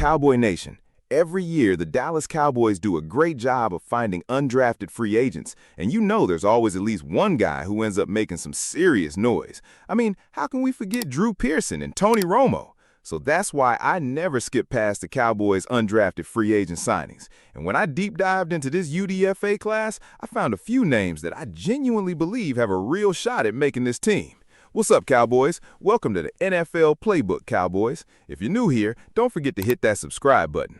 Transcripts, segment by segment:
Cowboy Nation, every year the Dallas Cowboys do a great job of finding undrafted free agents, and you know there's always at least one guy who ends up making some serious noise. I mean, how can we forget Drew Pearson and Tony Romo? So that's why I never skip past the Cowboys' undrafted free agent signings. And when I deep dived into this UDFA class, I found a few names that I genuinely believe have a real shot at making this team. What's up, Cowboys? Welcome to the NFL Playbook, Cowboys. If you're new here, don't forget to hit that subscribe button.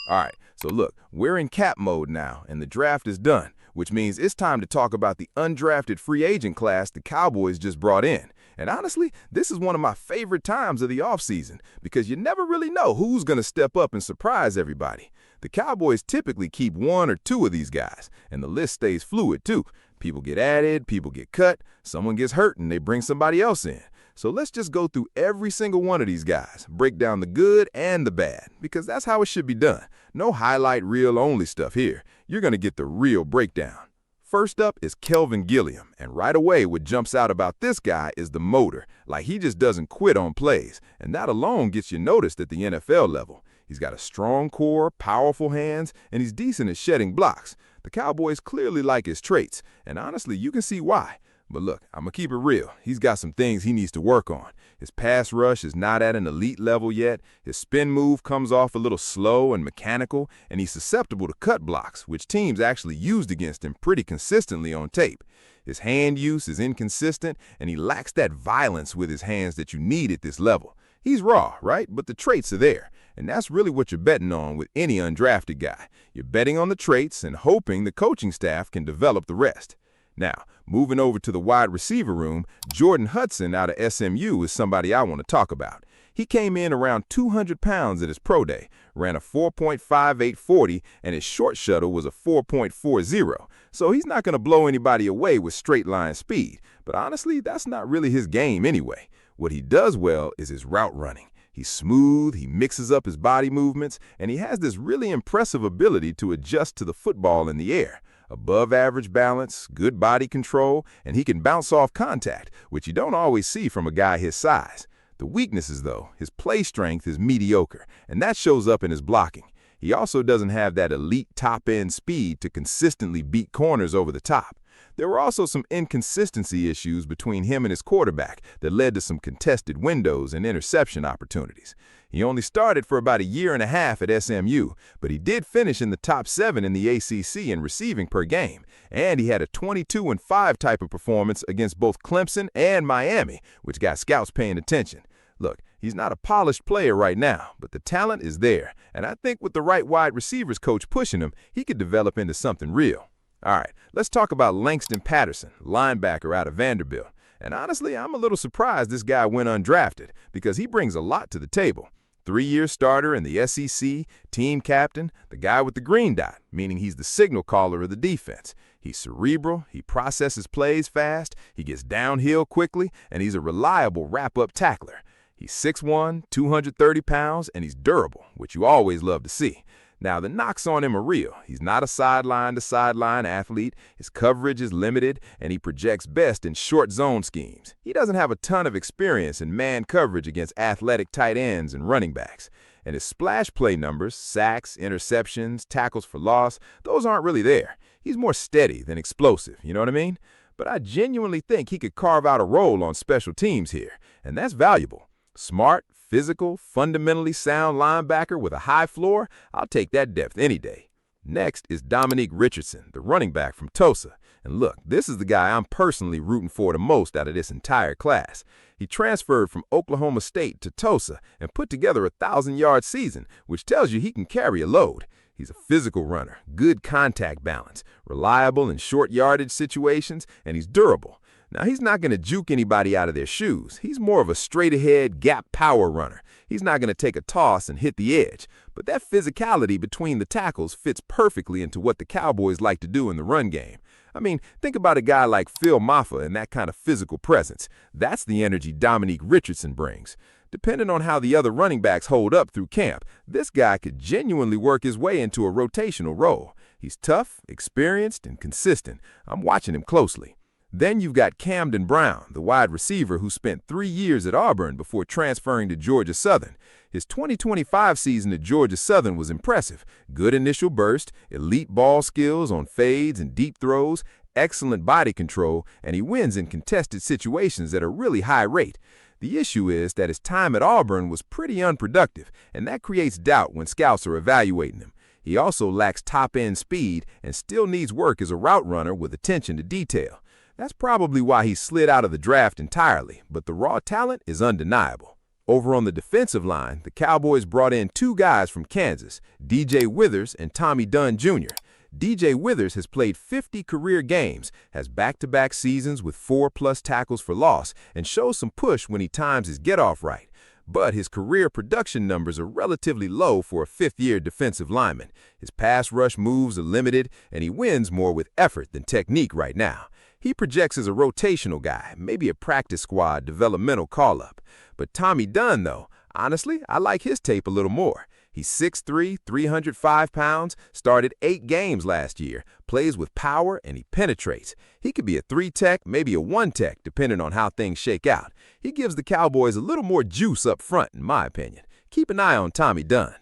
All right, so look, we're in cap mode now, and the draft is done, which means it's time to talk about the undrafted free agent class the Cowboys just brought in. And honestly, this is one of my favorite times of the offseason because you never really know who's going to step up and surprise everybody. The Cowboys typically keep one or two of these guys, and the list stays fluid too. People get added, people get cut, someone gets hurt, and they bring somebody else in. So let's just go through every single one of these guys, break down the good and the bad, because that's how it should be done. No highlight reel only stuff here. You're going to get the real breakdown. First up is Kelvin Gilliam, and right away what jumps out about this guy is the motor. Like, he just doesn't quit on plays, and that alone gets you noticed at the NFL level. He's got a strong core, powerful hands, and he's decent at shedding blocks. The Cowboys clearly like his traits, and honestly, you can see why. But look, I'm going to keep it real. He's got some things he needs to work on. His pass rush is not at an elite level yet. His spin move comes off a little slow and mechanical, and he's susceptible to cut blocks, which teams actually used against him pretty consistently on tape. His hand use is inconsistent, and he lacks that violence with his hands that you need at this level. He's raw, right? But the traits are there, and that's really what you're betting on with any undrafted guy. You're betting on the traits and hoping the coaching staff can develop the rest. Now, moving over to the wide receiver room, Jordan Hudson out of SMU is somebody I want to talk about. He came in around 200 pounds at his pro day, ran a 4.58 40, and his short shuttle was a 4.40. So he's not going to blow anybody away with straight line speed. But honestly, that's not really his game anyway. What he does well is his route running. He's smooth, he mixes up his body movements, and he has this really impressive ability to adjust to the football in the air. Above average balance, good body control, and he can bounce off contact, which you don't always see from a guy his size. The weaknesses, though, his play strength is mediocre, and that shows up in his blocking. He also doesn't have that elite top-end speed to consistently beat corners over the top. There were also some inconsistency issues between him and his quarterback that led to some contested windows and interception opportunities. He only started for about a year and a half at SMU, but he did finish in the top 7 in the ACC in receiving per game, and he had a 22-5 type of performance against both Clemson and Miami, which got scouts paying attention. Look, he's not a polished player right now, but the talent is there, and I think with the right wide receivers coach pushing him, he could develop into something real. All right, let's talk about Langston Patterson, linebacker out of Vanderbilt. And honestly, I'm a little surprised this guy went undrafted because he brings a lot to the table. 3-year starter in the SEC, team captain, the guy with the green dot, meaning he's the signal caller of the defense. He's cerebral, he processes plays fast, he gets downhill quickly, and he's a reliable wrap-up tackler. He's 6'1", 230 pounds, and he's durable, which you always love to see. Now, the knocks on him are real. He's not a sideline-to-sideline athlete, his coverage is limited, and he projects best in short zone schemes. He doesn't have a ton of experience in man coverage against athletic tight ends and running backs. And his splash play numbers, sacks, interceptions, tackles for loss, those aren't really there. He's more steady than explosive, you know what I mean? But I genuinely think he could carve out a role on special teams here, and that's valuable. Smart, physical, fundamentally sound linebacker with a high floor, I'll take that depth any day. Next is Dominic Richardson, the running back from Tulsa. And look, this is the guy I'm personally rooting for the most out of this entire class. He transferred from Oklahoma State to Tulsa and put together a 1,000-yard season, which tells you he can carry a load. He's a physical runner, good contact balance, reliable in short yardage situations, and he's durable. Now, he's not going to juke anybody out of their shoes. He's more of a straight-ahead gap power runner. He's not going to take a toss and hit the edge. But that physicality between the tackles fits perfectly into what the Cowboys like to do in the run game. I mean, think about a guy like Phil Maffa and that kind of physical presence. That's the energy Dominique Richardson brings. Depending on how the other running backs hold up through camp, this guy could genuinely work his way into a rotational role. He's tough, experienced, and consistent. I'm watching him closely. Then you've got Camden Brown, the wide receiver who spent 3 years at Auburn before transferring to Georgia Southern. His 2025 season at Georgia Southern was impressive. Good initial burst, elite ball skills on fades and deep throws, excellent body control, and he wins in contested situations at a really high rate. The issue is that his time at Auburn was pretty unproductive, and that creates doubt when scouts are evaluating him. He also lacks top-end speed and still needs work as a route runner with attention to detail. That's probably why he slid out of the draft entirely, but the raw talent is undeniable. Over on the defensive line, the Cowboys brought in two guys from Kansas, DJ Withers and Tommy Dunn Jr. DJ Withers has played 50 career games, has back-to-back seasons with 4+ tackles for loss, and shows some push when he times his get-off right. But his career production numbers are relatively low for a fifth-year defensive lineman. His pass rush moves are limited, and he wins more with effort than technique right now. He projects as a rotational guy, maybe a practice squad developmental call-up. But Tommy Dunn, though, honestly, I like his tape a little more. He's 6'3", 305 pounds, started 8 games last year, plays with power, and he penetrates. He could be a 3-tech, maybe a 1-tech, depending on how things shake out. He gives the Cowboys a little more juice up front, in my opinion. Keep an eye on Tommy Dunn.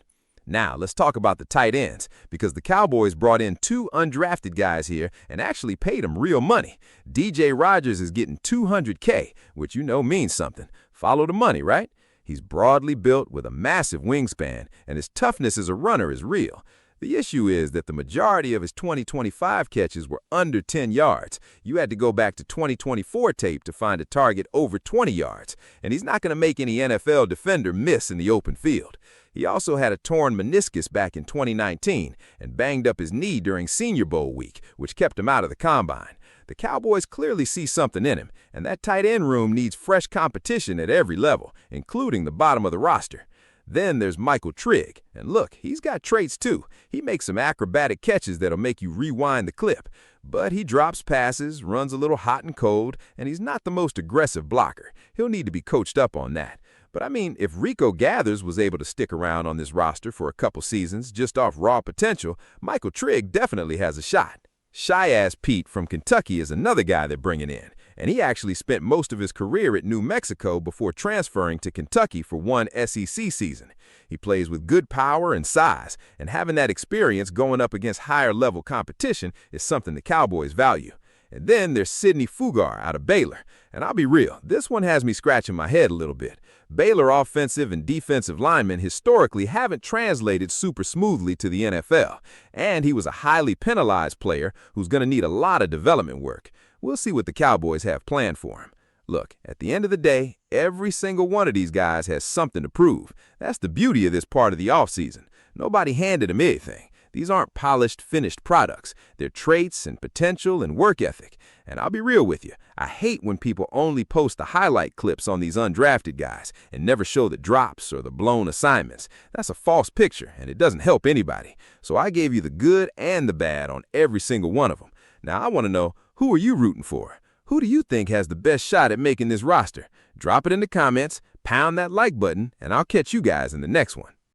Now, let's talk about the tight ends, because the Cowboys brought in 2 undrafted guys here and actually paid them real money. DJ Rogers is getting $200K, which you know means something. Follow the money, right? He's broadly built with a massive wingspan, and his toughness as a runner is real. The issue is that the majority of his 2025 catches were under 10 yards. You had to go back to 2024 tape to find a target over 20 yards, and he's not going to make any NFL defender miss in the open field. He also had a torn meniscus back in 2019 and banged up his knee during Senior Bowl week, which kept him out of the combine. The Cowboys clearly see something in him, and that tight end room needs fresh competition at every level, including the bottom of the roster. Then there's Michael Trigg, and look, he's got traits too. He makes some acrobatic catches that'll make you rewind the clip. But he drops passes, runs a little hot and cold, and he's not the most aggressive blocker. He'll need to be coached up on that. But I mean, if Rico Gathers was able to stick around on this roster for a couple seasons just off raw potential, Michael Trigg definitely has a shot. Shy-ass Pete from Kentucky is another guy they're bringing in, and he actually spent most of his career at New Mexico before transferring to Kentucky for one SEC season. He plays with good power and size, and having that experience going up against higher-level competition is something the Cowboys value. And then there's Sidney Fugar out of Baylor, and I'll be real, this one has me scratching my head a little bit. Baylor offensive and defensive linemen historically haven't translated super smoothly to the NFL, and he was a highly penalized player who's going to need a lot of development work. We'll see what the Cowboys have planned for him. Look, at the end of the day, every single one of these guys has something to prove. That's the beauty of this part of the offseason. Nobody handed him anything. These aren't polished, finished products. They're traits and potential and work ethic. And I'll be real with you, I hate when people only post the highlight clips on these undrafted guys and never show the drops or the blown assignments. That's a false picture, and it doesn't help anybody. So I gave you the good and the bad on every single one of them. Now I want to know, who are you rooting for? Who do you think has the best shot at making this roster? Drop it in the comments, pound that like button, and I'll catch you guys in the next one.